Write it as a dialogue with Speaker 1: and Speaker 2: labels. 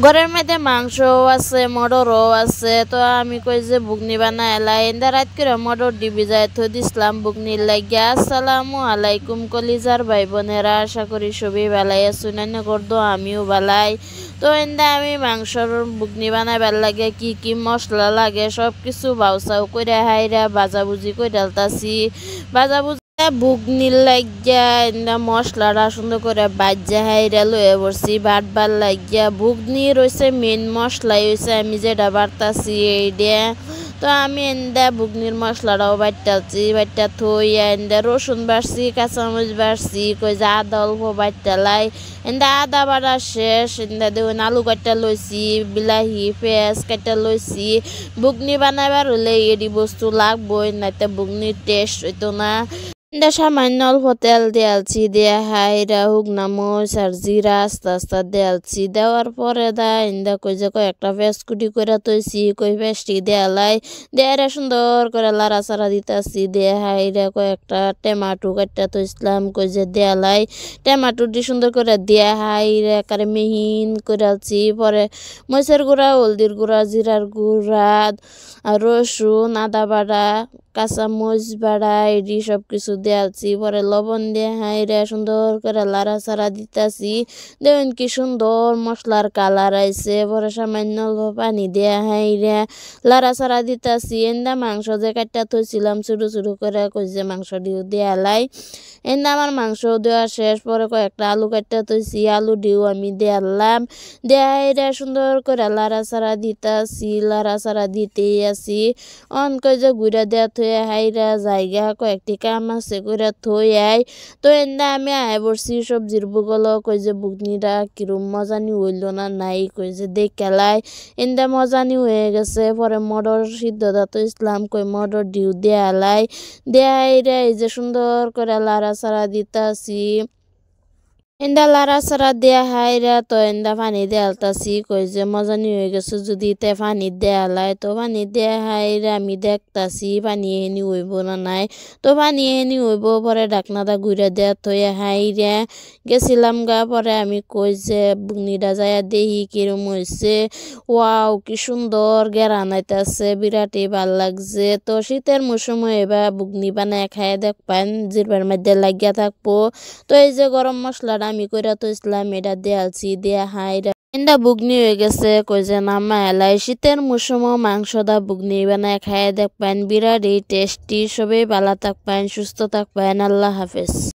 Speaker 1: ঘরের মধ্যে মাংসও আছে মটরও আছে। তো আমি কই যে বুগনি বানাই এলাই এন্দা রাত করে মটর ডিবি যায় থৈ দিছিলাম বুগনির লাগিয়া। আসসালামু আলাইকুম কলিজার ভাই বোনেরা, আশা করি সবই ভালাই আছেন। করতো আমিও ভালাই। তো এন্দা আমি মাংসর বুগনি বানাইবার লাগে কি কি মশলা লাগে সব কিছু বাউসাও করে হাইরা ভাজাভুজি করে ডালতাছি। ভাজাভুজি বুগনির লাগিয়া এন্দা মশলাটা সুন্দর করে বাজ্যা হাইরা লয়ে পড়ছি বাটবার লাগিয়া। বুগনি রয়েছে মেন মশলাই হয়েছে আমি যেটা বাড়তাছি এইটা। তো আমি এন্দা বুগনির মশলাটাও বাট্টাছি, বাট্টা থই এন্দা রসুন বাড়ছি কাঁচামরিচ বাড়ছি কই যে আদা অল্প বাট্টালাই। এন্দা আদা বাড়া শেষ এন্দা দেখুন আলু কাটটা লইছি, বিলাহি পেঁয়াজ কাটটা লইছি। বুগনি বানাবার হলে এডি বস্তু লাগবই, নাইতে বুগনির টেস্ট হইতো না। সামান্য অল্প তেল দিয়ালছি, দিয়া হাইরা হুগনা মরিচ আর জিরা আস্তে আস্তে দিয়ালছি। দেওয়ার পরে কই যে কয়েকটা পেঁয়াজ কুটি করে তৈছি কই পেঁয়াজটি দেয়ালাই দেয়ারে সুন্দর করে লাড়া চাড়া দিতাছি। দিয়া হাইরা কয়েকটা টমেটো কাটটা তৈছিলাম কই যে দেয়ালাই টমেটো দিয়ে সুন্দর করে দিয়া হাইরা একারে মিহিন করালছি। পরে মরিচের গুঁড়া, হলদির গুঁড়া, জিরার গুঁড়া আর রসুন আদা বাড়া কাঁচামরিচ বাড়া এডি সব কিছু দেয়ালছি। পরে লবণ দিয়ে হাইরা সুন্দর করে লাড়া চাড়া দিতাছি। দেখুন কি সুন্দর মশলার কালার আইছে। পরে সামান্য অল্প পানি দিয়ে হাইরা লাড়া চাড়া দিতাছি। এন্দা মাংস যে কাটটা থইছিলাম ছোটো ছোটো করে কই যে মাংস দিও দেয়ালাই। এন্দা আমার মাংস দেওয়া শেষ। পরে কয়েকটা আলু কাটটা থইছি, আলু দিও আমি দেয়ালাম। দেয়া হাইরা সুন্দর করে লাড়া চাড়া দিতাছি, লাড়া চাড়া দিতেই আছি। কই যে গুড়া দেয়া থই হাইরা জায়গা কয়েকটি কাম আছে করে থই আই। তো এন্দা আমি আয় পড়ছি সবজির বুগল কই যে বুগনিটা কিরম মজানি হইল না নাই কই যে দেখালাই। এন্দা মজানি হয়ে গেছে। পরে মটর সিদ্ধ দাতো ইসলাম কই মটর ডিউ দেয়ালাই। দেয়া হাইরা এই যে সুন্দর করে লাড়া চাড়া দিতাছি। এন্দা লাড়া চাড়া দেয়া হাইরা তো এন্দা পানি দেয়ালতাছি কই যে মজানি হয়ে গেছে যদি তে পানি দেয়ালাই। তো পানি দেয়া হাইরা আমি দেখতাছি পানি এহেনি হইব না নাই। তো পানি এহেনি হইব। পরে ঢাকনাটা ঘুরে দেয়া থই হাইরা গেছিলাম গা। পরে আমি কই যে বুগনিটা যাইয়া দেখি কিরম হয়েছে। ওয়াও কি সুন্দর ঘেরান আইতাছে, বিরাটই ভাল লাগছে। তো শীতের মৌসুমে এবার বুগনি বানায় খাইয়া দেখবেন জিরবার মধ্যে লাগিয়া থাকবো। তো এই যে গরম মশলাটা আমি কইরা থইছিলাম এটা দেয়ালছি দিয়া হাইরা এন্দা বুগনি হয়ে গেছে কই যে নামা এলাই। শীতের মৌসুমও মাংস দা বুগনি বানায় খাইয়া দেখবেন বিরাটই টেস্টি। সবাই ভালো থাকবেন, সুস্থ থাকবেন। আল্লাহ হাফেজ।